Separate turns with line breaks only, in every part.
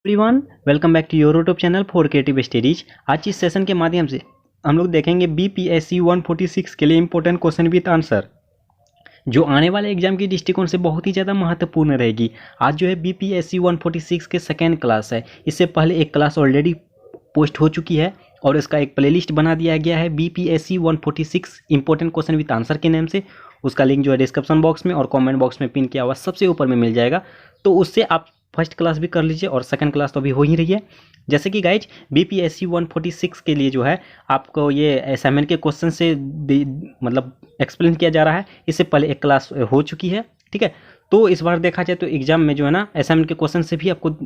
Everyone, welcome back to your YouTube channel for creative studies. आज इस session के माध्यम से हम लोग देखेंगे बीपीएससी 146 के लिए इंपॉर्टेंट क्वेश्चन विद आंसर, जो आने वाले एग्जाम की दृष्टिकोण से बहुत ही ज़्यादा महत्वपूर्ण रहेगी। आज जो है बीपीएससी 146 के सेकेंड क्लास है। इससे पहले एक क्लास ऑलरेडी पोस्ट हो चुकी है और इसका एक प्लेलिस्ट बना दिया गया है BPSC 146 important question with answer के नाम से। उसका लिंक जो है डिस्क्रिप्शन बॉक्स में और कमेंट बॉक्स में पिन किया हुआ सबसे ऊपर में मिल जाएगा, तो उससे आप फर्स्ट क्लास भी कर लीजिए और सेकंड क्लास तो अभी हो ही रही है। जैसे कि गाइज बीपीएससी 146 के लिए जो है आपको ये असाइनमेंट के क्वेश्चन से मतलब एक्सप्लेन किया जा रहा है। इससे पहले एक क्लास हो चुकी है, ठीक है। तो इस बार देखा जाए तो एग्जाम में जो है ना असाइनमेंट के क्वेश्चन से भी आपको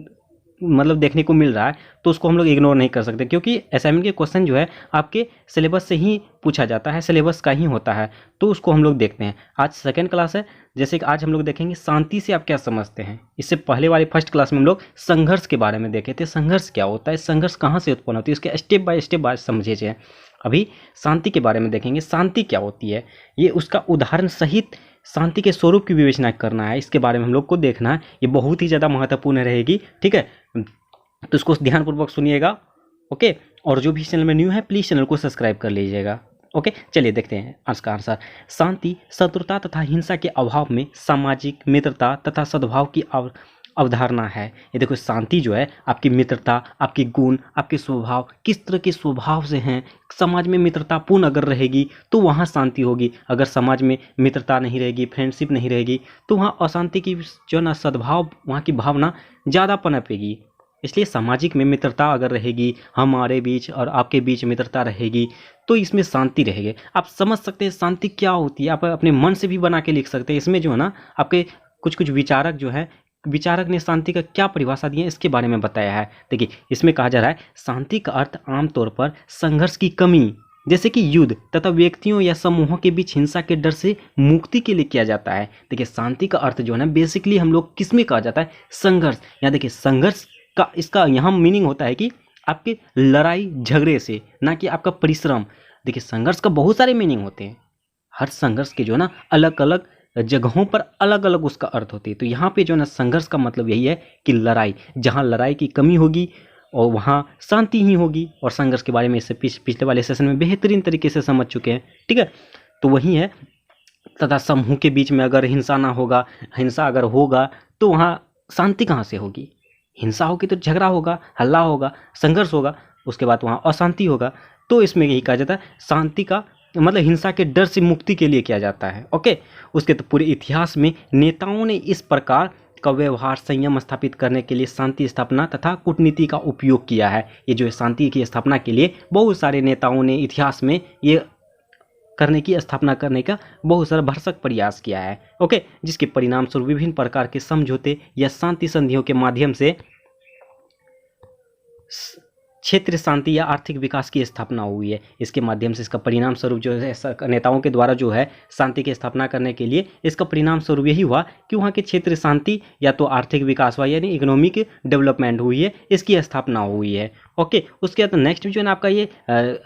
मतलब देखने को मिल रहा है, तो उसको हम लोग इग्नोर नहीं कर सकते, क्योंकि असाइनमेंट के क्वेश्चन जो है आपके सिलेबस से ही पूछा जाता है, सिलेबस का ही होता है। तो उसको हम लोग देखते हैं। आज सेकंड क्लास है। जैसे कि आज हम लोग देखेंगे शांति से आप क्या समझते हैं। इससे पहले वाली फर्स्ट क्लास में हम लोग संघर्ष के बारे में देखे थे, संघर्ष क्या होता है, संघर्ष कहाँ से उत्पन्न होती है, इसके स्टेप बाय स्टेप बात समझे थे। अभी शांति के बारे में देखेंगे, शांति क्या होती है, ये उसका उदाहरण सहित शांति के स्वरूप की विवेचना करना है। इसके बारे में हम लोग को देखना है, ये बहुत ही ज़्यादा महत्वपूर्ण रहेगी, ठीक है। तो इसको ध्यानपूर्वक सुनिएगा, ओके। और जो भी चैनल में न्यू है प्लीज़ चैनल को सब्सक्राइब कर लीजिएगा, ओके। चलिए देखते हैं आज का आंसर। शांति शत्रुता तथा हिंसा के अभाव में सामाजिक मित्रता तथा सद्भाव की अवधारणा है। ये देखो, शांति जो है आपकी मित्रता, आपके गुण, आपके स्वभाव, किस तरह के स्वभाव से हैं। समाज में मित्रतापूर्ण अगर रहेगी तो वहाँ शांति होगी। अगर समाज में मित्रता नहीं रहेगी, फ्रेंडशिप नहीं रहेगी, तो वहाँ अशांति की जो ना सद्भाव, वहाँ की भावना ज़्यादा पनपेगी। इसलिए सामाजिक में मित्रता अगर रहेगी, हमारे बीच और आपके बीच मित्रता रहेगी, तो इसमें शांति रहेगी। आप समझ सकते हैं शांति क्या होती है, आप अपने मन से भी बना के लिख सकते हैं। इसमें जो है ना आपके कुछ विचारक जो है, विचारक ने शांति का क्या परिभाषा दी है इसके बारे में बताया है। देखिए, इसमें कहा जा रहा है शांति का अर्थ आमतौर पर संघर्ष की कमी, जैसे कि युद्ध तथा व्यक्तियों या समूहों के बीच हिंसा के डर से मुक्ति के लिए किया जाता है। देखिए, शांति का अर्थ जो है ना बेसिकली हम लोग किस में कहा जाता है, संघर्ष। यहाँ देखिए, संघर्ष का इसका यहाँ मीनिंग होता है कि आपके लड़ाई झगड़े से, ना कि आपका परिश्रम। देखिए, संघर्ष का बहुत सारे मीनिंग होते हैं। हर संघर्ष के जो है ना अलग अलग जगहों पर अलग अलग उसका अर्थ होती है। तो यहाँ पे जो है ना संघर्ष का मतलब यही है कि लड़ाई, जहाँ लड़ाई की कमी होगी और वहाँ शांति ही होगी। और संघर्ष के बारे में इससे पिछले वाले सेशन में बेहतरीन तरीके से समझ चुके हैं, ठीक है। तो वही है। तथा समूह के बीच में अगर हिंसा ना होगा, हिंसा अगर होगा तो वहाँ शांति कहाँ से होगी। हिंसा होगी तो झगड़ा होगा, हल्ला होगा, संघर्ष होगा, उसके बाद वहाँ अशांति होगा। तो इसमें यही कहा जाता है शांति का मतलब हिंसा के डर से मुक्ति के लिए किया जाता है, ओके। उसके तो पूरे इतिहास में नेताओं ने इस प्रकार का व्यवहार संयम स्थापित करने के लिए शांति स्थापना तथा कूटनीति का उपयोग किया है। ये जो है शांति की स्थापना के लिए बहुत सारे नेताओं ने इतिहास में ये करने की स्थापना करने का बहुत सारा भरसक प्रयास किया है, ओके। जिसके परिणाम स्वरूप विभिन्न प्रकार के समझौते या शांति संधियों के माध्यम से क्षेत्र शांति या आर्थिक विकास की स्थापना हुई है। इसके माध्यम से इसका परिणाम स्वरूप जो है नेताओं के द्वारा जो है शांति की स्थापना करने के लिए इसका परिणाम स्वरूप यही हुआ कि वहाँ के क्षेत्र शांति या तो आर्थिक विकास हुआ, यानी इकोनॉमिक डेवलपमेंट हुई है, इसकी स्थापना हुई है, ओके। उसके बाद नेक्स्ट जो है ना आपका ये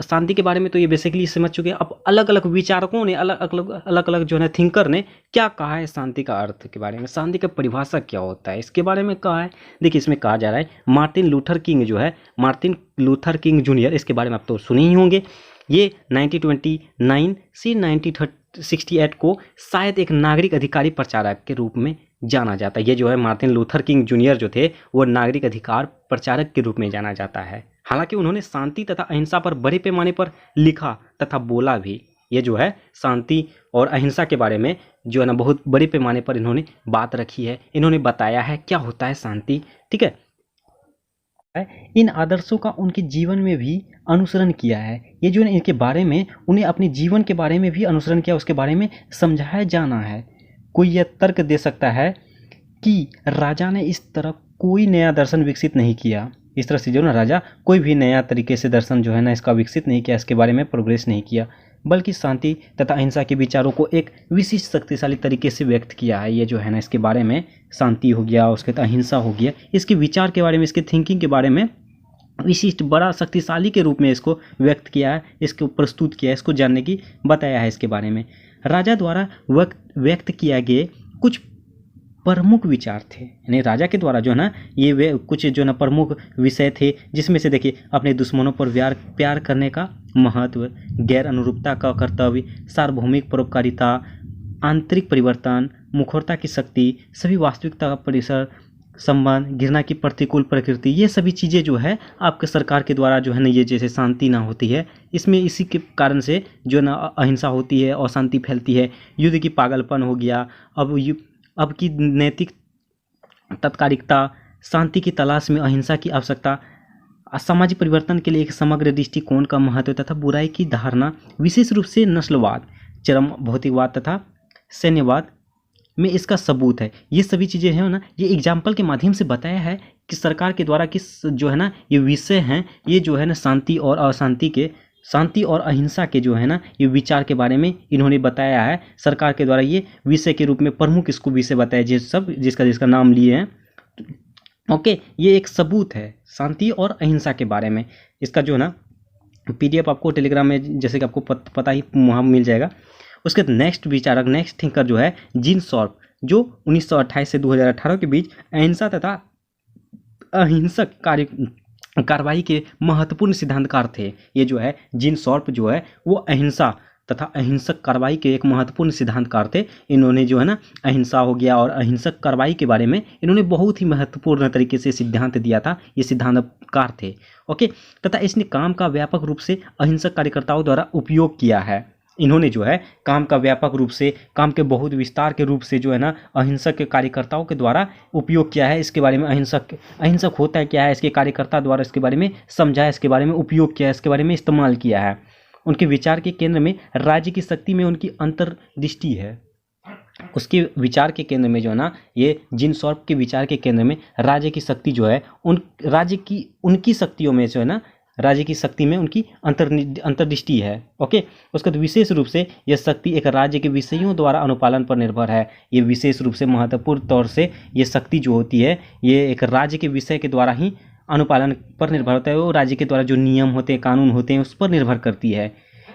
शांति के बारे में तो ये बेसिकली समझ चुके हैं। अब अलग अलग विचारकों ने अलग अलग जो है थिंकर ने क्या कहा है शांति का अर्थ के बारे में, शांति का परिभाषा क्या होता है इसके बारे में कहा है। देखिए, इसमें कहा जा रहा है मार्टिन लूथर किंग जो है, मार्टिन लूथर किंग जूनियर, इसके बारे में आप तो सुने ही होंगे। ये 1929 से 1968 को शायद एक नागरिक अधिकारी प्रचारक के रूप में जाना जाता है। ये जो है मार्टिन लूथर किंग जूनियर जो थे वो नागरिक अधिकार प्रचारक के रूप में जाना जाता है। हालांकि उन्होंने शांति तथा अहिंसा पर बड़े पैमाने पर लिखा तथा बोला भी। ये जो है शांति और अहिंसा के बारे में जो है ना बहुत बड़े पैमाने पर इन्होंने बात रखी है, इन्होंने बताया है क्या होता है शांति, ठीक है। इन आदर्शों का उनके जीवन में भी अनुसरण किया है। ये जो है इनके बारे में उन्हें अपने जीवन के बारे में भी अनुसरण किया, उसके बारे में समझाया जाना है। कोई यह तर्क दे सकता है कि राजा ने इस तरह कोई नया दर्शन विकसित नहीं किया। इस तरह से जो ना राजा कोई भी नया तरीके से दर्शन जो है ना इसका विकसित नहीं किया, इसके बारे में प्रोग्रेस नहीं किया, बल्कि शांति तथा अहिंसा के विचारों को एक विशिष्ट शक्तिशाली तरीके से व्यक्त किया है। ये जो है ना इसके बारे में शांति हो गया, उसके अहिंसा हो गया, इसके विचार के बारे में, इसके थिंकिंग के बारे में विशिष्ट बड़ा शक्तिशाली के रूप में इसको व्यक्त किया है, इसको प्रस्तुत किया है, इसको जानने की बताया है। इसके बारे में राजा द्वारा व्यक्त किया गए कुछ प्रमुख विचार थे, यानी राजा के द्वारा जो है ना ये वे कुछ जो है ना प्रमुख विषय थे, जिसमें से देखिए अपने दुश्मनों पर प्यार करने का महत्व, गैर अनुरूपता का कर्तव्य, सार्वभौमिक परोपकारिता, आंतरिक परिवर्तन, मुखरता की शक्ति, सभी वास्तविकता का परिसर संबंध, घृणा की प्रतिकूल प्रकृति, ये सभी चीज़ें जो है आपके सरकार के द्वारा जो है ना ये जैसे शांति ना होती है, इसमें इसी के कारण से जो ना अहिंसा होती है, अशांति फैलती है, युद्ध की पागलपन हो गया, अब की नैतिक तात्कालिकता, शांति की तलाश में अहिंसा की आवश्यकता, सामाजिक परिवर्तन के लिए एक समग्र दृष्टिकोण का महत्व तथा बुराई की धारणा, विशेष रूप से नस्लवाद, चरम भौतिकवाद तथा सैन्यवाद में इसका सबूत है। ये सभी चीज़ें हैं ना, ये एग्जाम्पल के माध्यम से बताया है कि सरकार के द्वारा किस जो है ना ये विषय हैं, ये जो है ना शांति और अशांति के, शांति और अहिंसा के जो है ना ये विचार के बारे में इन्होंने बताया है। सरकार के द्वारा ये विषय के रूप में प्रमुख इसको विषय बताया, जिस सब जिसका नाम लिए हैं। ओके, ये एक सबूत है शांति और अहिंसा के बारे में। इसका जो है ना PDF आपको टेलीग्राम में जैसे कि आपको पता ही वहाँ मिल जाएगा। उसके नेक्स्ट विचारक, नेक्स्ट थिंकर जो है जीन शॉर्प, जो 1928 से 2018 के बीच अहिंसा तथा अहिंसक कार्रवाई के महत्वपूर्ण सिद्धांतकार थे। ये जो है जीन शॉर्प जो है वो अहिंसा तथा अहिंसक कार्रवाई के एक महत्वपूर्ण सिद्धांतकार थे। इन्होंने जो है ना अहिंसा हो गया और अहिंसक कार्रवाई के बारे में इन्होंने बहुत ही महत्वपूर्ण तरीके से सिद्धांत दिया था। ये सिद्धांतकार थे। ओके, तथा इसने काम का व्यापक रूप से अहिंसक कार्यकर्ताओं द्वारा उपयोग किया है। इन्होंने जो है काम का व्यापक रूप से, काम के बहुत विस्तार के रूप से जो है ना अहिंसक के कार्यकर्ताओं के द्वारा उपयोग किया है। इसके बारे में अहिंसक होता है क्या है, इसके कार्यकर्ता द्वारा इसके बारे में समझाया, इसके बारे में उपयोग किया है, इसके बारे में इस्तेमाल किया है। उनके विचार के केंद्र में राज्य की शक्ति में उनकी अंतर्दृष्टि है। उसके विचार के केंद्र में जो है ना ये जीन शॉर्प के विचार के केंद्र में राज्य की शक्ति जो है उनकी शक्तियों में जो है ना राज्य की शक्ति में उनकी अंतर्दृष्टि है। ओके, उसके बाद विशेष रूप से यह शक्ति एक राज्य के विषयों द्वारा अनुपालन पर निर्भर है। ये विशेष रूप से महत्वपूर्ण तौर से ये शक्ति जो होती है ये एक राज्य के विषय के द्वारा ही अनुपालन पर निर्भर होता है। वो राज्य के द्वारा जो नियम होते हैं, कानून होते हैं, उस पर निर्भर करती है।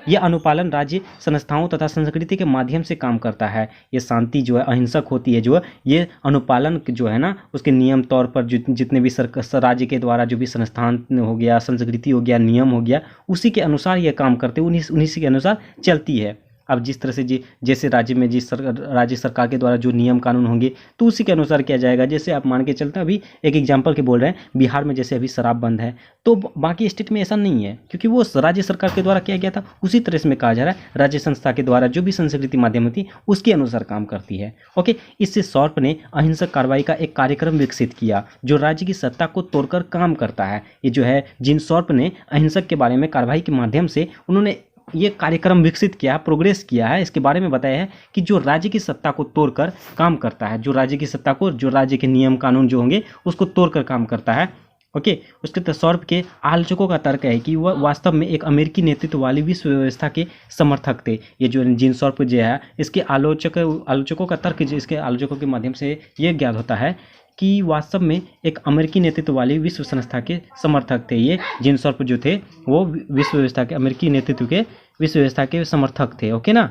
यह अनुपालन राज्य संस्थाओं तथा संस्कृति के माध्यम से काम करता है। ये शांति जो है अहिंसक होती है, जो है ये अनुपालन जो है ना उसके नियम तौर पर जितने भी राज्य के द्वारा जो भी संस्थान हो गया, संस्कृति हो गया, नियम हो गया, उसी के अनुसार ये काम करते हैं, उन्हीं के अनुसार चलती है। अब जिस तरह से जैसे राज्य में राज्य सरकार के द्वारा जो नियम कानून होंगे तो उसी के अनुसार किया जाएगा। जैसे आप मान के चलते हैं, अभी एक एग्जांपल के बोल रहे हैं, बिहार में जैसे अभी शराब बंद है तो बाकी स्टेट में ऐसा नहीं है, क्योंकि वो राज्य सरकार के द्वारा किया गया था। उसी तरह से में कहा जा रहा है राज्य संस्था के द्वारा जो भी संस्कृति माध्यम होती है उसके अनुसार काम करती है। ओके, इससे शॉर्प ने अहिंसक कार्रवाई का एक कार्यक्रम विकसित किया जो राज्य की सत्ता को तोड़कर काम करता है। ये जो है जीन शॉर्प ने अहिंसक के बारे में कार्रवाई के माध्यम से उन्होंने ये कार्यक्रम विकसित किया, प्रोग्रेस किया है। इसके बारे में बताया है कि जो राज्य की सत्ता को तोड़कर काम करता है, जो राज्य की सत्ता को, जो राज्य के नियम कानून जो होंगे उसको तोड़कर काम करता है। ओके, उसके शॉर्प के आलोचकों का तर्क है कि वह वास्तव में एक अमेरिकी नेतृत्व वाली विश्व व्यवस्था के समर्थक थे। ये जो जीन शॉर्प जो है इसके आलोचकों का तर्क, इसके आलोचकों के माध्यम से ये ज्ञात होता है कि वास्तव में एक अमेरिकी नेतृत्व वाली विश्व संस्था के समर्थक थे। ये जीन शॉर्प जो थे वो विश्व व्यवस्था के, अमेरिकी नेतृत्व के विश्व व्यवस्था के समर्थक थे। ओके ना।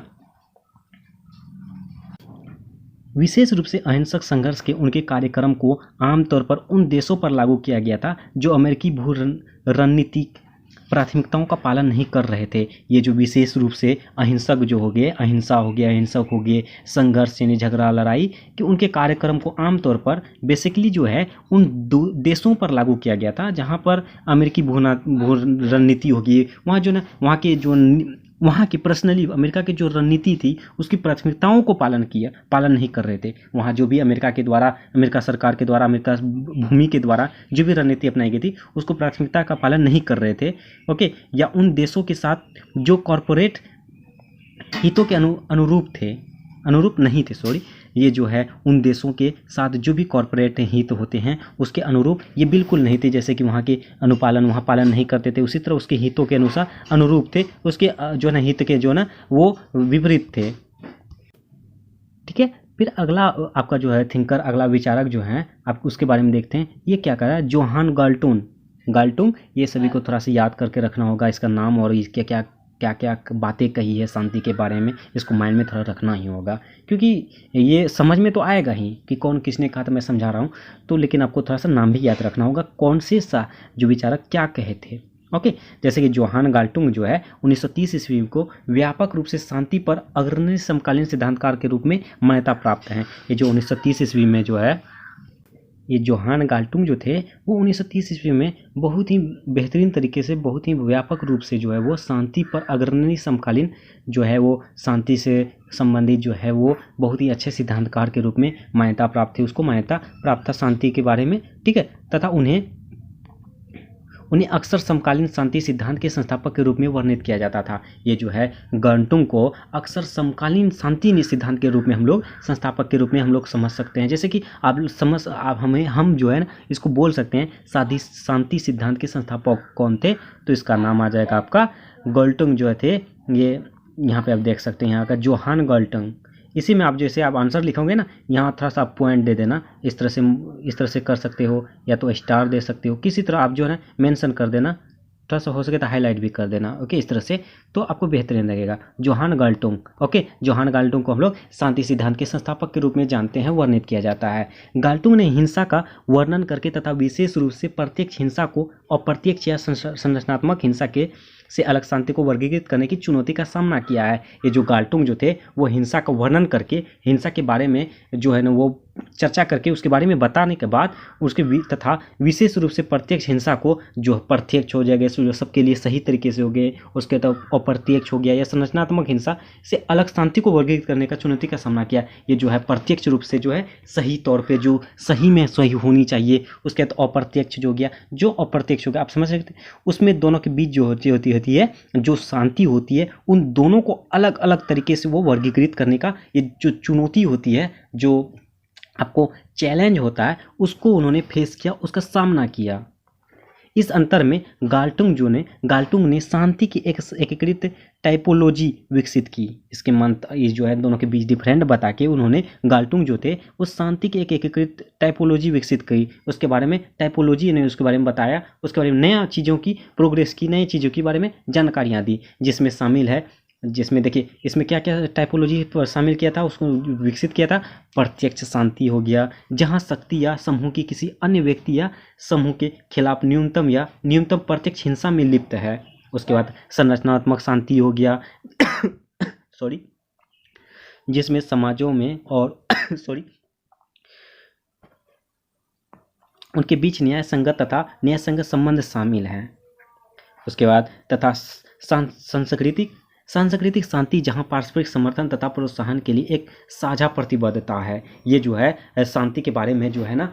विशेष रूप से अहिंसक संघर्ष के उनके कार्यक्रम को आमतौर पर उन देशों पर लागू किया गया था जो अमेरिकी भू रणनीतिक प्राथमिकताओं का पालन नहीं कर रहे थे। ये जो विशेष रूप से अहिंसक जो हो गए, अहिंसा हो गया, अहिंसक हो गए, संघर्ष यानी झगड़ा लड़ाई कि उनके कार्यक्रम को आमतौर पर बेसिकली जो है उन देशों पर लागू किया गया था जहाँ पर अमेरिकी भू रणनीति होगी, वहाँ जो ना वहाँ की पर्सनली अमेरिका की जो रणनीति थी उसकी प्राथमिकताओं को पालन नहीं कर रहे थे। वहाँ जो भी अमेरिका के द्वारा, अमेरिका सरकार के द्वारा, अमेरिका भूमि के द्वारा जो भी रणनीति अपनाई गई थी उसको प्राथमिकता का पालन नहीं कर रहे थे। ओके, या उन देशों के साथ जो कॉरपोरेट हितों के अनुरूप नहीं थे, सॉरी, ये जो है उन देशों के साथ जो भी कॉरपोरेट हित होते हैं उसके अनुरूप ये बिल्कुल नहीं थे। जैसे कि वहाँ के वहाँ पालन नहीं करते थे, उसी तरह उसके हितों के अनुसार अनुरूप थे, उसके जो ना हित के जो ना वो विपरीत थे। ठीक है, फिर अगला आपका जो है थिंकर, अगला विचारक जो है आप उसके बारे में देखते हैं। ये क्या कर रहा है, जोहान गाल्टुंग, ये सभी को थोड़ा सा याद करके रखना होगा, इसका नाम और इसके क्या क्या क्या बातें कही है शांति के बारे में, इसको माइंड में थोड़ा रखना ही होगा, क्योंकि ये समझ में तो आएगा ही कि कौन किसने कहा था, मैं समझा रहा हूँ तो, लेकिन आपको थोड़ा सा नाम भी याद रखना होगा कौन से जो विचारक क्या कहे थे। ओके, जैसे कि जोहान गाल्टुंग जो है 1930 ईस्वी को व्यापक रूप से शांति पर अग्रणी समकालीन सिद्धांतकार के रूप में मान्यता प्राप्त हैं। ये जो 1930 ईस्वी में जो है, ये जोहान गाल्टुंग जो थे वो 1930 ईस्वी में बहुत ही बेहतरीन तरीके से, बहुत ही व्यापक रूप से जो है वो शांति पर अग्रणी समकालीन जो है वो शांति से संबंधित जो है वो बहुत ही अच्छे सिद्धांतकार के रूप में मान्यता प्राप्त थी, उसको मान्यता प्राप्त था शांति के बारे में, ठीक है। तथा उन्हें अक्सर समकालीन शांति सिद्धांत के संस्थापक के रूप में वर्णित किया जाता था। ये जो है गाल्टुंग को अक्सर समकालीन शांति सिद्धांत के रूप में हम लोग संस्थापक के रूप में हम लोग समझ सकते हैं। जैसे कि हम जो है ना इसको बोल सकते हैं शांति सिद्धांत के संस्थापक कौन थे, तो इसका नाम आ जाएगा आपका गाल्टुंग जो थे। ये यहाँ पे आप देख सकते हैं यहाँ का जोहान गाल्टुंग। इसी में आप जैसे आप आंसर लिखोगे ना, यहाँ थोड़ा सा आप पॉइंट दे देना, इस तरह से कर सकते हो, या तो स्टार दे सकते हो, किसी तरह आप जो है ना मेंशन कर देना, थोड़ा सा हो सके तो हाईलाइट भी कर देना। ओके, इस तरह से तो आपको बेहतरीन लगेगा। जोहान गाल्टुंग, ओके, जोहान गाल्टुंग को हम लोग शांति सिद्धांत के संस्थापक के रूप में जानते हैं, वर्णित किया जाता है। गाल्टुंग ने हिंसा का वर्णन करके तथा विशेष रूप से प्रत्यक्ष हिंसा को अप्रत्यक्ष या संरचनात्मक हिंसा के से अलग शांति को वर्गीकृत करने की चुनौती का सामना किया है। ये जो गाल्टुंग जो थे वो हिंसा का वर्णन करके, हिंसा के बारे में जो है ना वो चर्चा करके, उसके बारे में बताने के बाद उसके तथा विशेष रूप से प्रत्यक्ष हिंसा को जो प्रत्यक्ष हो जाएगा, जो सबके लिए सही तरीके से हो गए, उसके तो अप्रत्यक्ष हो गया या संरचनात्मक हिंसा से अलग शांति को वर्गीकृत करने का चुनौती का सामना किया। ये जो है प्रत्यक्ष रूप से जो है सही तौर पे जो सही में सही होनी चाहिए, उसके बाद अप्रत्यक्ष जो हो गया, जो अप्रत्यक्ष हो गया, आप समझ सकते हैं, उसमें दोनों के बीच जो होती है जो शांति होती है, उन दोनों को अलग अलग तरीके से वो वर्गीकृत करने का ये जो चुनौती होती है, जो आपको चैलेंज होता है, उसको उन्होंने फेस किया, उसका सामना किया। इस अंतर में गाल्टुंग ने शांति की एक एकीकृत टाइपोलॉजी विकसित की। इसके ये जो है दोनों के बीच डिफरेंट बता के उन्होंने गाल्टुंग जो थे उस शांति की एक एकीकृत टाइपोलॉजी विकसित की। उसके बारे में टाइपोलॉजी ने उसके बारे में बताया, उसके बारे में नया चीज़ों की प्रोग्रेस की, नई चीज़ों के बारे में जानकारियाँ दी, जिसमें शामिल है, जिसमें देखिए इसमें क्या क्या टाइपोलॉजी पर शामिल किया था, उसको विकसित किया था। प्रत्यक्ष शांति हो गया, जहां शक्ति या समूह की किसी अन्य व्यक्ति या समूह के खिलाफ न्यूनतम प्रत्यक्ष हिंसा में लिप्त है। उसके बाद संरचनात्मक शांति हो गया सॉरी, जिसमें समाजों में और उनके बीच न्याय संगत संबंध शामिल हैं। उसके बाद तथा सांस्कृतिक शांति, जहां पारस्परिक समर्थन तथा प्रोत्साहन के लिए एक साझा प्रतिबद्धता है। ये जो है शांति के बारे में जो है ना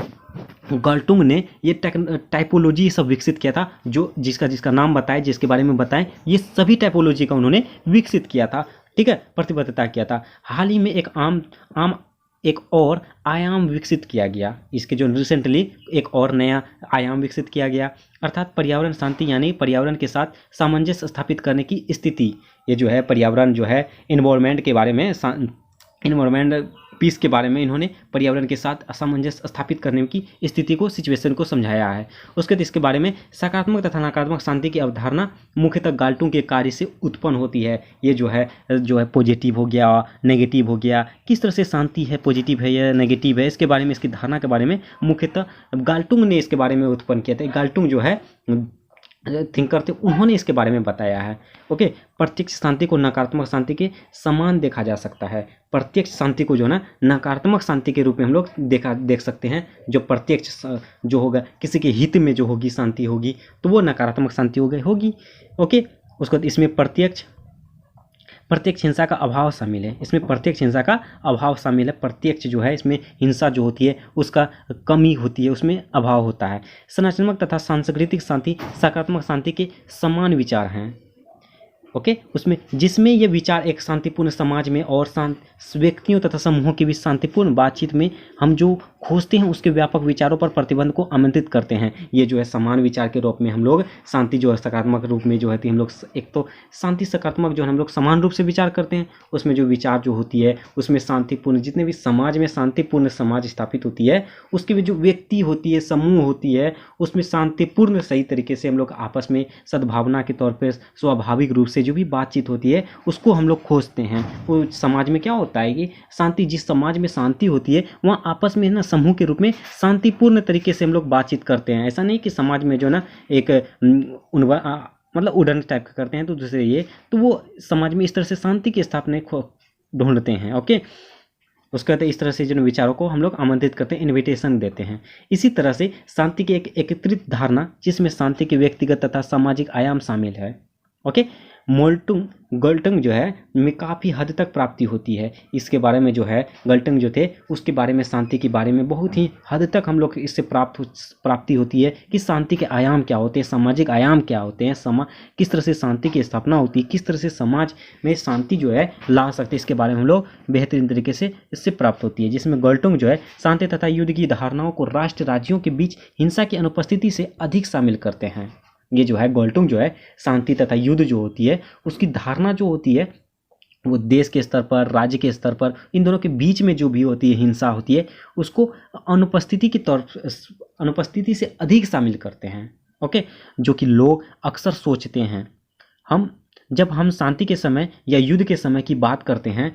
गाल्टुंग ने ये टाइपोलॉजी सब विकसित किया था, जो जिसका नाम बताए, जिसके बारे में बताएं, ये सभी टाइपोलॉजी का उन्होंने विकसित किया था, ठीक है, प्रतिबद्धता किया था। हाल ही में एक और आयाम विकसित किया गया, इसके जो रिसेंटली एक और नया आयाम विकसित किया गया, अर्थात पर्यावरण शांति, यानी पर्यावरण के साथ सामंजस्य स्थापित करने की स्थिति। ये जो है पर्यावरण जो है एनवायरनमेंट के बारे में, एनवायरनमेंट पीस के बारे में इन्होंने पर्यावरण के साथ सामंजस्य स्थापित करने की स्थिति को, सिचुएशन को समझाया है। उसके बाद इसके बारे में सकारात्मक तथा नकारात्मक शांति की अवधारणा मुख्यतः गाल्टुंग के कार्य से उत्पन्न होती है। ये जो है पॉजिटिव हो गया, नेगेटिव हो गया, किस तरह से शांति है, पॉजिटिव है या नेगेटिव है, इसके बारे में, इसकी धारणा के बारे में मुख्यतः गाल्टुंग ने इसके बारे में उत्पन्न किया था। गाल्टुंग जो है थिंकर थे, उन्होंने इसके बारे में बताया है। ओके, प्रत्यक्ष शांति को नकारात्मक शांति के समान देखा जा सकता है। प्रत्यक्ष शांति को जो है ना नकारात्मक शांति के रूप में हम लोग देख सकते हैं। जो प्रत्यक्ष जो होगा, किसी के हित में जो होगी शांति होगी, तो वो नकारात्मक शांति होगी। ओके, उसके बाद इसमें प्रत्यक्ष हिंसा का अभाव शामिल है। इसमें प्रत्यक्ष हिंसा का अभाव शामिल है। प्रत्यक्ष जो है इसमें हिंसा जो होती है उसका कमी होती है, उसमें अभाव होता है। संरचनात्मक तथा सांस्कृतिक शांति सकारात्मक शांति के समान विचार हैं। ओके, उसमें जिसमें ये विचार एक शांतिपूर्ण समाज में और व्यक्तियों तथा समूहों के बीच शांतिपूर्ण बातचीत में हम जो खोजते हैं उसके व्यापक विचारों पर प्रतिबंध को आमंत्रित करते हैं। ये जो है समान विचार के रूप में हम लोग शांति जो है सकारात्मक रूप में जो है हम लोग, एक तो शांति सकारात्मक जो है हम लोग समान रूप से विचार करते हैं, उसमें जो विचार जो होती है उसमें शांतिपूर्ण, जितने भी समाज में शांतिपूर्ण समाज स्थापित होती है उसकी भी जो व्यक्ति होती है, समूह होती है, उसमें शांतिपूर्ण सही तरीके से हम लोग आपस में सद्भावना के तौर पर स्वाभाविक रूप से जो भी बातचीत होती है उसको हम लोग खोजते हैं। वो समाज में क्या होता है कि शांति, जिस समाज में शांति होती है वहाँ आपस में ना समूह के रूप में शांतिपूर्ण तरीके से हम लोग बातचीत करते हैं। ऐसा नहीं कि समाज में जो ना एक मतलब उड़न टाइप का करते हैं तो दूसरे ये, तो वो समाज में इस तरह से शांति की स्थापना ढूंढते हैं। ओके, उसके बाद इस तरह से जिन विचारों को हम लोग आमंत्रित करते हैं, इनविटेशन देते हैं। इसी तरह से शांति की एक एकत्रित धारणा जिसमें शांति के व्यक्तिगत तथा सामाजिक आयाम शामिल है। ओके, गल्टंग जो है में काफ़ी हद तक प्राप्ति होती है। इसके बारे में जो है गल्टंग जो थे उसके बारे में, शांति के बारे में बहुत ही हद तक हम लोग इससे प्राप्ति होती है कि शांति के आयाम क्या होते हैं, सामाजिक आयाम क्या होते हैं, किस तरह से शांति की स्थापना होती है, किस तरह से समाज में शांति जो है ला सकते हैं, इसके बारे में हम लोग बेहतरीन तरीके से इससे प्राप्त होती है। जिसमें गल्टंग जो है शांति तथा युद्ध की धारणाओं को राष्ट्र राज्यों के बीच हिंसा की अनुपस्थिति से अधिक शामिल करते हैं। ये जो है गल्टंग जो है शांति तथा युद्ध जो होती है उसकी धारणा जो होती है वो देश के स्तर पर, राज्य के स्तर पर, इन दोनों के बीच में जो भी होती है हिंसा होती है उसको अनुपस्थिति से अधिक शामिल करते हैं। ओके, जो कि लोग अक्सर सोचते हैं। जब हम शांति के समय या युद्ध के समय की बात करते हैं,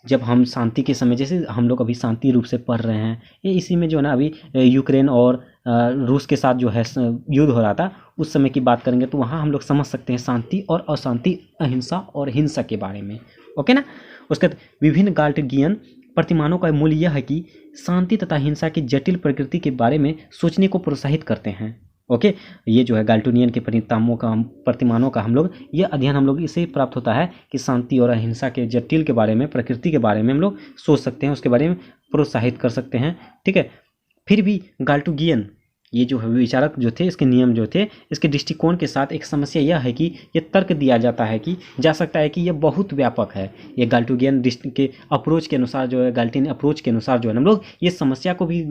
जब हम शांति के समय, जैसे हम लोग अभी शांति रूप से पढ़ रहे हैं, ये इसी में जो है ना अभी यूक्रेन और रूस के साथ जो है युद्ध हो रहा था उस समय की बात करेंगे तो वहाँ हम लोग समझ सकते हैं शांति और अशांति, अहिंसा और हिंसा के बारे में। ओके ना। उसके बाद विभिन्न गाल्टगियन प्रतिमानों का मूल्य यह है कि शांति तथा हिंसा की जटिल प्रकृति के बारे में सोचने को प्रोत्साहित करते हैं। ओके, ये जो है गाल्टुनियन के प्रतिमानों का हम लोग ये अध्ययन हम लोग इससे प्राप्त होता है कि शांति और अहिंसा के जटिल के बारे में, प्रकृति के बारे में हम लोग सोच सकते हैं, उसके बारे में प्रोत्साहित कर सकते हैं। ठीक है, फिर भी गाल्टुगियन ये जो है विचारक जो थे, इसके नियम जो थे, इसके दृष्टिकोण के साथ एक समस्या यह है कि ये तर्क दिया जाता है कि जा सकता है कि ये बहुत व्यापक है। ये गाल्टुगियन के अप्रोच के अनुसार जो है, गाल्टिन अप्रोच के अनुसार जो है हम लोग ये समस्या को भी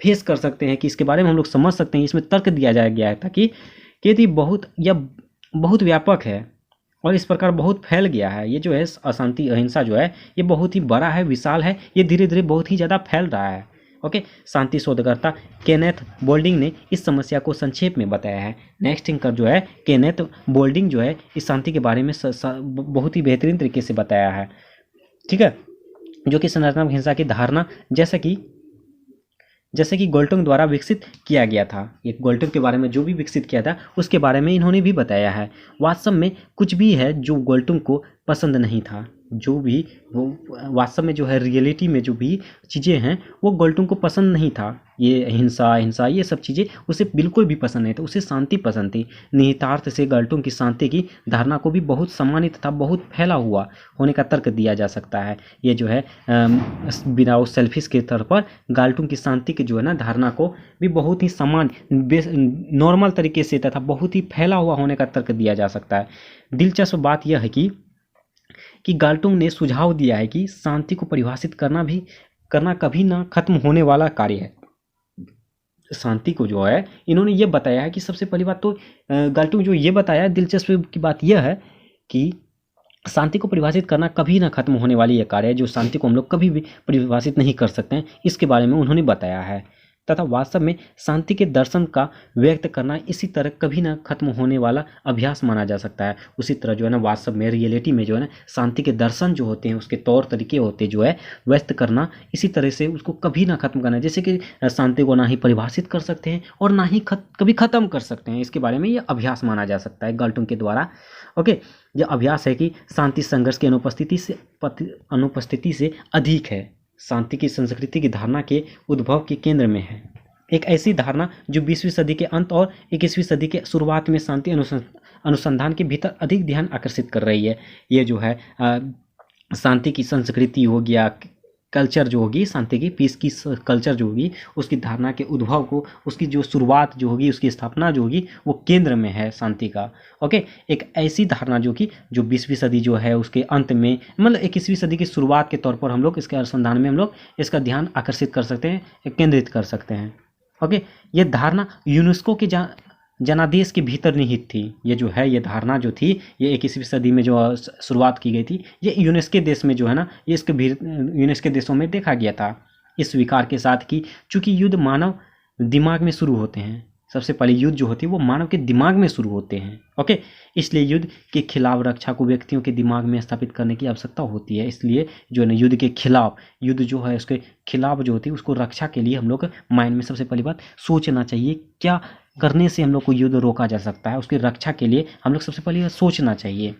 फेस कर सकते हैं कि इसके बारे में हम लोग समझ सकते हैं। इसमें तर्क दिया जाया गया है ताकि यदि बहुत व्यापक है और इस प्रकार बहुत फैल गया है। ये जो है अशांति अहिंसा जो है ये बहुत ही बड़ा है, विशाल है, ये धीरे धीरे बहुत ही ज़्यादा फैल रहा है। ओके, शांति शोधकर्ता केनेथ बोल्डिंग ने इस समस्या को संक्षेप में बताया है। नेक्स्ट थिंकर जो है केनेथ बोल्डिंग जो है इस शांति के बारे में बहुत ही बेहतरीन तरीके से बताया है। ठीक है, जो कि संरचनात्मक हिंसा की धारणा जैसे कि गल्टंग द्वारा विकसित किया गया था। ये गल्टंग के बारे में जो भी विकसित किया था उसके बारे में इन्होंने भी बताया है। वास्तव में कुछ भी है जो गल्टंग को पसंद नहीं था, जो भी वो वास्तव में जो है रियलिटी में जो भी चीज़ें हैं वो गल्टंग को पसंद नहीं था। ये हिंसा ये सब चीज़ें उसे बिल्कुल भी पसंद नहीं था, उसे शांति पसंद थी। निहितार्थ से गल्टंग की शांति की धारणा को भी बहुत सामान्य तथा बहुत फैला हुआ होने का तर्क दिया जा सकता है। ये जो है बिना सेल्फिश के तौर पर गल्टंग की शांति की जो है ना धारणा को भी बहुत ही सामान्य नॉर्मल तरीके से तथा बहुत ही फैला हुआ होने का तर्क दिया जा सकता है। दिलचस्प बात यह है कि गल्टंग ने सुझाव दिया है कि शांति को परिभाषित करना कभी ना खत्म होने वाला कार्य है। शांति को जो है इन्होंने ये बताया है कि सबसे पहली बात तो गल्टंग जो ये बताया, दिलचस्प की बात यह है कि शांति को परिभाषित करना कभी ना खत्म होने वाली यह कार्य है, जो शांति को हम लोग कभी भी परिभाषित नहीं कर सकते हैं, इसके बारे में उन्होंने बताया है। तथा वास्तव में शांति के दर्शन का व्यक्त करना इसी तरह कभी ना खत्म होने वाला अभ्यास माना जा सकता है। उसी तरह जो है ना वास्तव में रियलिटी में जो है ना शांति के दर्शन जो होते हैं, उसके तौर तरीके होते हैं जो है व्यक्त करना, इसी तरह से उसको कभी ना खत्म करना। जैसे कि शांति को ना ही परिभाषित कर सकते हैं और ना ही कभी खत्म कर सकते हैं, इसके बारे में ये अभ्यास माना जा सकता है गल्टंग के द्वारा। ओके, यह अभ्यास है कि शांति संघर्ष की अनुपस्थिति से अधिक है, शांति की संस्कृति की धारणा के उद्भव के केंद्र में है। एक ऐसी धारणा जो 20वीं सदी के अंत और 21वीं सदी के शुरुआत में शांति अनुसंधान के भीतर अधिक ध्यान आकर्षित कर रही है। ये जो है शांति की संस्कृति हो गया, कल्चर जो होगी, शांति की पीस की कल्चर जो होगी, उसकी धारणा के उद्भव को, उसकी जो शुरुआत जो होगी, उसकी स्थापना जो होगी, वो केंद्र में है शांति का। ओके, एक ऐसी धारणा जो 20वीं सदी जो है उसके अंत में, मतलब 21वीं सदी की शुरुआत के तौर पर हम लोग इसके अनुसंधान में हम लोग इसका ध्यान आकर्षित कर सकते हैं, केंद्रित कर सकते हैं। ओके, ये धारणा यूनेस्को के जनादेश के भीतर निहित थी। ये जो है ये धारणा जो थी ये 21वीं सदी में जो शुरुआत की गई थी, ये यूनेस्को देश में जो है ना ये यूनेस्को देशों में देखा गया था, इस विकार के साथ कि चूंकि युद्ध मानव दिमाग में शुरू होते हैं, सबसे पहले युद्ध जो होती है वो मानव के दिमाग में शुरू होते हैं। ओके, इसलिए युद्ध के खिलाफ रक्षा को व्यक्तियों के दिमाग में स्थापित करने की आवश्यकता होती है। इसलिए जो है ना युद्ध के खिलाफ, युद्ध जो है उसके खिलाफ जो होती है उसको रक्षा के लिए हम लोग माइंड में सबसे पहली बात सोचना चाहिए, क्या करने से हम लोग को युद्ध रोका जा सकता है। उसकी रक्षा के लिए हम लोग सबसे पहले सोचना चाहिए।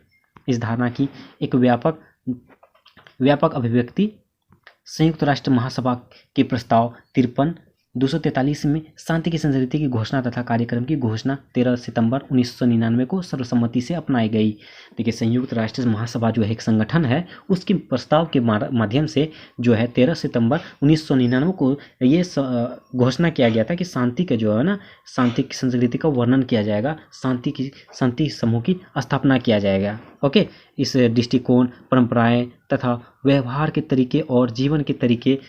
इस धारणा की एक व्यापक अभिव्यक्ति संयुक्त राष्ट्र महासभा के प्रस्ताव 243 में शांति की संस्कृति की घोषणा तथा कार्यक्रम की घोषणा 13 सितंबर 1999 को सर्वसम्मति से अपनाई गई। देखिए, संयुक्त राष्ट्र महासभा जो है एक संगठन है, उसके प्रस्ताव के माध्यम से जो है 13 सितंबर 1999 को ये घोषणा किया गया था कि शांति के जो है ना, शांति की संस्कृति का वर्णन किया जाएगा, शांति समूह की स्थापना किया जाएगा। ओके, इस दृष्टिकोण, परंपराएं तथा व्यवहार के तरीके और जीवन के तरीके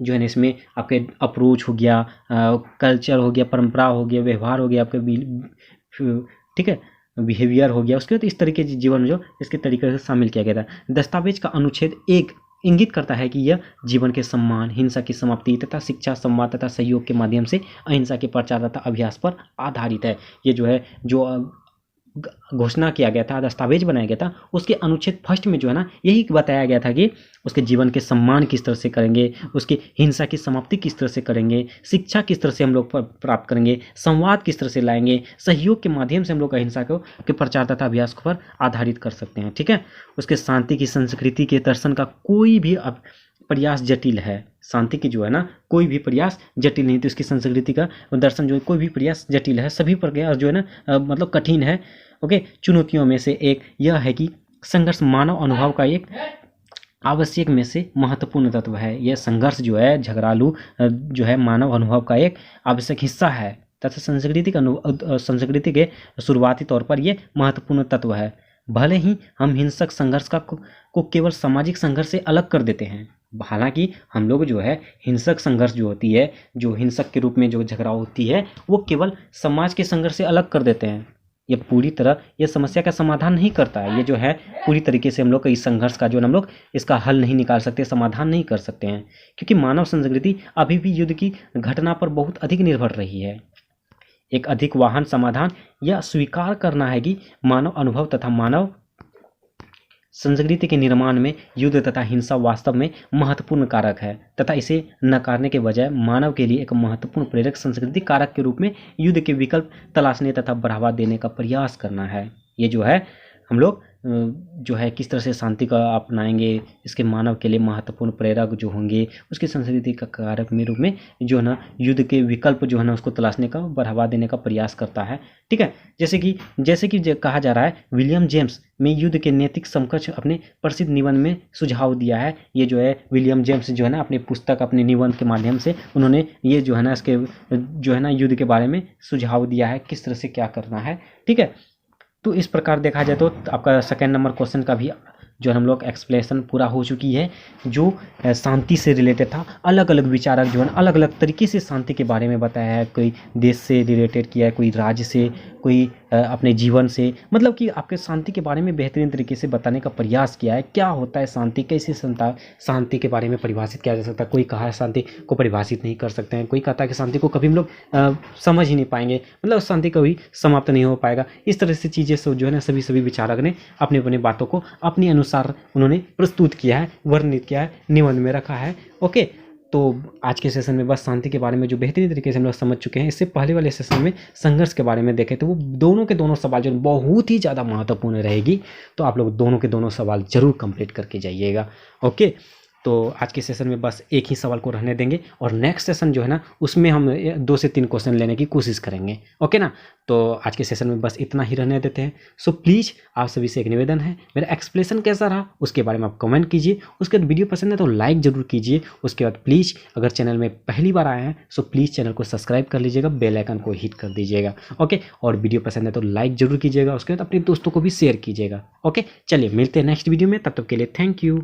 जो है ना, इसमें आपके अप्रोच हो गया, कल्चर हो गया, परंपरा हो गया, व्यवहार हो गया, आपके ठीक है, बिहेवियर हो गया, उसके बाद इस तरीके के जीवन जो इसके तरीके से शामिल किया गया था। दस्तावेज का अनुच्छेद 1 इंगित करता है कि यह जीवन के सम्मान, हिंसा की समाप्ति तथा शिक्षा, संवाद तथा सहयोग के माध्यम से अहिंसा के प्रचार तथा अभ्यास पर आधारित है। ये जो है जो घोषणा किया गया था, दस्तावेज बनाया गया था, उसके अनुच्छेद 1 में जो है ना यही बताया गया था कि उसके जीवन के सम्मान किस तरह से करेंगे, उसकी हिंसा की समाप्ति किस तरह से करेंगे, शिक्षा किस तरह से हम लोग प्राप्त करेंगे, संवाद किस तरह से लाएंगे, सहयोग के माध्यम से हम लोग अहिंसा के प्रचार तथा अभ्यास पर आधारित कर सकते हैं। ठीक है, उसके शांति की संस्कृति के दर्शन का कोई भी प्रयास जटिल है। शांति की जो है ना कोई भी प्रयास जटिल नहीं थी, उसकी संस्कृति का दर्शन जो है कोई भी प्रयास जटिल है, सभी प्रयास जो है ना मतलब कठिन है। ओके, चुनौतियों में से एक यह है कि संघर्ष मानव अनुभव का एक आवश्यक में से महत्वपूर्ण तत्व है। यह संघर्ष जो है, झगड़ालू जो है, मानव अनुभव का एक आवश्यक हिस्सा है तथा संस्कृति के शुरुआती तौर पर यह महत्वपूर्ण तत्व है। भले ही हम हिंसक संघर्ष को केवल सामाजिक संघर्ष से अलग कर देते हैं, हालांकि हम लोग जो है हिंसक संघर्ष जो होती है, जो हिंसक के रूप में जो झगड़ा होती है, वो केवल समाज के संघर्ष से अलग कर देते हैं। ये पूरी तरह ये समस्या का समाधान नहीं करता है। ये जो है पूरी तरीके से हम लोग इस संघर्ष का जो हम लोग इसका हल नहीं निकाल सकते, समाधान नहीं कर सकते हैं, क्योंकि मानव संस्कृति अभी भी युद्ध की घटना पर बहुत अधिक निर्भर रही है। एक अधिक वाहन समाधान यह स्वीकार करना है कि मानव अनुभव तथा मानव संस्कृति के निर्माण में युद्ध तथा हिंसा वास्तव में महत्वपूर्ण कारक है तथा इसे नकारने के बजाय मानव के लिए एक महत्वपूर्ण प्रेरक संस्कृति कारक के रूप में युद्ध के विकल्प तलाशने तथा बढ़ावा देने का प्रयास करना है। ये जो है हम लोग जो है किस तरह से शांति का अपनाएंगे, इसके मानव के लिए महत्वपूर्ण प्रेरक जो होंगे, उसकी संस्कृति का कारक में रूप में जो है ना युद्ध के विकल्प जो है ना उसको तलाशने का, बढ़ावा देने का प्रयास करता है। ठीक है, जैसे कि कहा जा रहा है, विलियम जेम्स में युद्ध के नैतिक समकक्ष अपने प्रसिद्ध निबंध में सुझाव दिया है। ये जो है विलियम जेम्स जो है ना अपनी पुस्तक, अपने निबंध के माध्यम से उन्होंने ये जो है ना इसके जो है ना युद्ध के बारे में सुझाव दिया है, किस तरह से क्या करना है। ठीक है, तो इस प्रकार देखा जाए तो आपका सेकेंड नंबर क्वेश्चन का भी जो हम लोग एक्सप्लेनेशन पूरा हो चुकी है, जो शांति से रिलेटेड था। अलग अलग विचारक जो है अलग अलग तरीके से शांति के बारे में बताया है, कोई देश से रिलेटेड किया है, कोई राज्य से, कोई अपने जीवन से, मतलब कि आपके शांति के बारे में बेहतरीन तरीके से बताने का प्रयास किया है। क्या होता है शांति, कैसे शांति के बारे में परिभाषित किया जा सकता है। कोई कहा है शांति को परिभाषित नहीं कर सकते हैं, कोई कहता है कि शांति को कभी हम लोग समझ ही नहीं पाएंगे, मतलब शांति कभी समाप्त नहीं हो पाएगा। इस तरह से चीज़ें सब जो है ना सभी विचारक ने अपनी अपनी बातों को अपने अनुसार उन्होंने प्रस्तुत किया है, वर्णित किया है, निबंध में रखा है। ओके, तो आज के सेशन में बस शांति के बारे में जो बेहतरीन तरीके से हम लोग समझ चुके हैं। इससे पहले वाले सेशन में संघर्ष के बारे में देखे तो वो दोनों के दोनों सवाल जो बहुत ही ज़्यादा महत्वपूर्ण रहेगी, तो आप लोग दोनों के दोनों सवाल जरूर कंप्लीट करके जाइएगा। ओके, तो आज के सेशन में बस एक ही सवाल को रहने देंगे और नेक्स्ट सेशन जो है ना उसमें हम 2 से 3 क्वेश्चन लेने की कोशिश करेंगे। ओके ना, तो आज के सेशन में बस इतना ही रहने देते हैं। सो प्लीज़ आप सभी से एक निवेदन है, मेरा एक्सप्लेनेशन कैसा रहा उसके बारे में आप कमेंट कीजिए। उसके बाद वीडियो पसंद है तो लाइक ज़रूर कीजिए। उसके बाद प्लीज़ अगर चैनल में पहली बार आए हैं सो प्लीज़ चैनल को सब्सक्राइब कर लीजिएगा, बेल आइकन को हिट कर दीजिएगा। ओके, और वीडियो पसंद है तो लाइक ज़रूर कीजिएगा, उसके बाद अपने दोस्तों को भी शेयर कीजिएगा। ओके, चलिए मिलते हैं नेक्स्ट वीडियो में, तब तक के लिए थैंक यू।